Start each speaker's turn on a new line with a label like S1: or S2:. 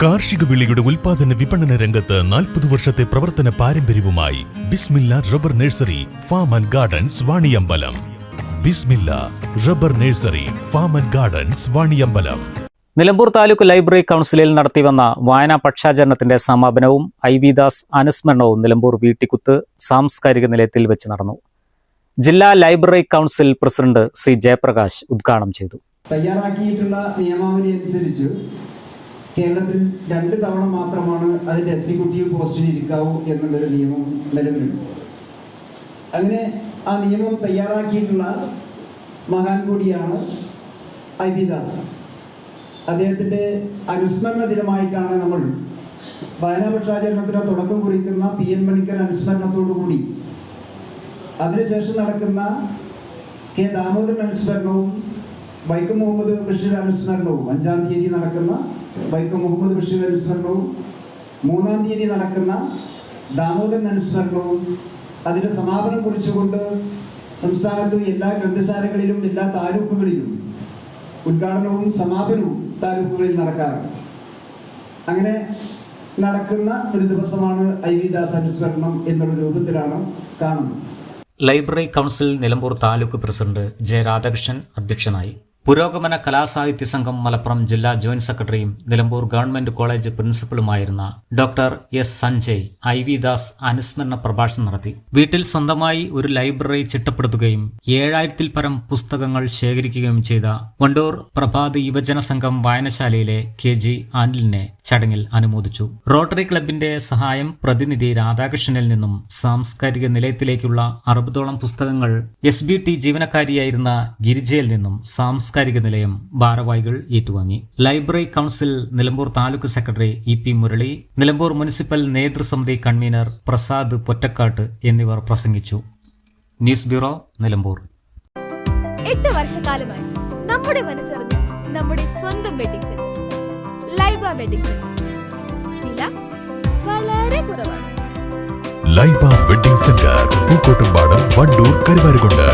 S1: കാർഷിക വിളയുടെ ഉൽപാദന വിപണന രംഗത്ത് 40 വർഷത്തെ പ്രവർത്തന പാരമ്പര്യവുമായി Bismilla rubber nursery farm and gardens Vaniyambalam. Bismilla rubber nursery farm and gardens Vaniyambalam.
S2: Nilambur taluk library കൗൺസിലിൽ നടത്തിവന്ന വായനാ പക്ഷാചരണത്തിന്റെ സമാപനവും ഐ.വി. ദാസ് അനുസ്മരണവും നിലമ്പൂർ വീട്ടിക്കുത്ത് സാംസ്കാരിക നിലയത്തിൽ വെച്ച് നടന്നു. ജില്ലാ library council president C Jayaprakash ഉദ്ഘാടനം ചെയ്തു.
S3: തയ്യാറാക്കിയിട്ടുള്ള നിയമാവലി അനുസരിച്ച് കേരളത്തിൽ 2 തവണ മാത്രമാണ് അതിൻ്റെ എക്സിക്യൂട്ടീവ് പോസ്റ്റിൽ ഇരിക്കാവൂ എന്നുള്ളൊരു നിയമം നിലവിലുണ്ട്. അങ്ങനെ ആ നിയമം തയ്യാറാക്കിയിട്ടുള്ള മഹാൻ കൂടിയാണ് ഐ.വി. ദാസ്. അദ്ദേഹത്തിൻ്റെ അനുസ്മരണ ദിനമായിട്ടാണ് നമ്മൾ വായനാപക്ഷാചരണത്തിന് തുടക്കം കുറിക്കുന്ന P.N. മണിക്കർ അനുസ്മരണത്തോടു കൂടി അതിനുശേഷം നടക്കുന്ന കെ. ദാമോദരൻ അനുസ്മരണവും വൈക്കം മുഹമ്മദ് ബഷീർ അനുസ്മരണവും 5-ാം തീയതി നടക്കുന്ന വൈക്കം മുഹമ്മദ് ബഷീർ അനുസ്മരണവും 3-ാം തീയതി നടക്കുന്ന ദാമോദരൻ അനുസ്മരണവും അതിൻ്റെ സമാപനം കുറിച്ചുകൊണ്ട് സംസ്ഥാനത്ത് എല്ലാ ഗ്രന്ഥശാലകളിലും എല്ലാ താലൂക്കുകളിലും ഉദ്ഘാടനവും സമാപനവും താലൂക്കുകളിൽ നടക്കാറുണ്ട്. അങ്ങനെ നടക്കുന്ന ഒരു ദിവസമാണ് ഐ.വി. ദാസ് അനുസ്മരണം എന്നുള്ള രൂപത്തിലാണ് കാണുന്നത്.
S2: Library council Nilambur taluk president J. Radhakrishnan അധ്യക്ഷനായി. പുരോഗമന കലാസാഹിത്യ സംഘം മലപ്പുറം ജില്ലാ ജോയിന്റ് സെക്രട്ടറിയും നിലമ്പൂർ ഗവൺമെന്റ് കോളേജ് പ്രിൻസിപ്പലുമായിരുന്ന doctor S. Sanjay I V. Das അനുസ്മരണ പ്രഭാഷണം നടത്തി. വീട്ടിൽ സ്വന്തമായി ഒരു ലൈബ്രറി ചിട്ടപ്പെടുത്തുകയും 7000-ൽ പരം പുസ്തകങ്ങൾ ശേഖരിക്കുകയും ചെയ്ത വണ്ടൂർ പ്രഭാത് യുവജന സംഘം വായനശാലയിലെ കെ.ജി. അനിലിനെ ചടങ്ങിൽ അനുമോദിച്ചു. റോട്ടറി ക്ലബിന്റെ സഹായം പ്രതിനിധി രാധാകൃഷ്ണനിൽ നിന്നും സാംസ്കാരിക നിലയത്തിലേക്കുള്ള 60ഓളം പുസ്തകങ്ങൾ SBT ജീവനക്കാരിയായിരുന്ന ഗിരിജയിൽ നിന്നും സാംസ്കാരിക നിലയം ഭാരവാഹികൾ ഏറ്റുവാങ്ങി. Library council Nilambur taluk secretary E P. Murali, Nilambur municipal നേതൃസമിതി കൺവീനർ പ്രസാദ് പൊറ്റക്കാട്ട് എന്നിവർ പ്രസംഗിച്ചു. News bureau, Nilambur.
S4: 8 വർഷക്കാലമായി നമ്മുടെ മനസ്സറിഞ്ഞ നമ്മുടെ സ്വന്തം wedding centre Laiba wedding centre. വില വളരെ കുറവാണ്.
S1: Laiba wedding centre, Pookkottumpadam, Wandoor, Karuvarakundu.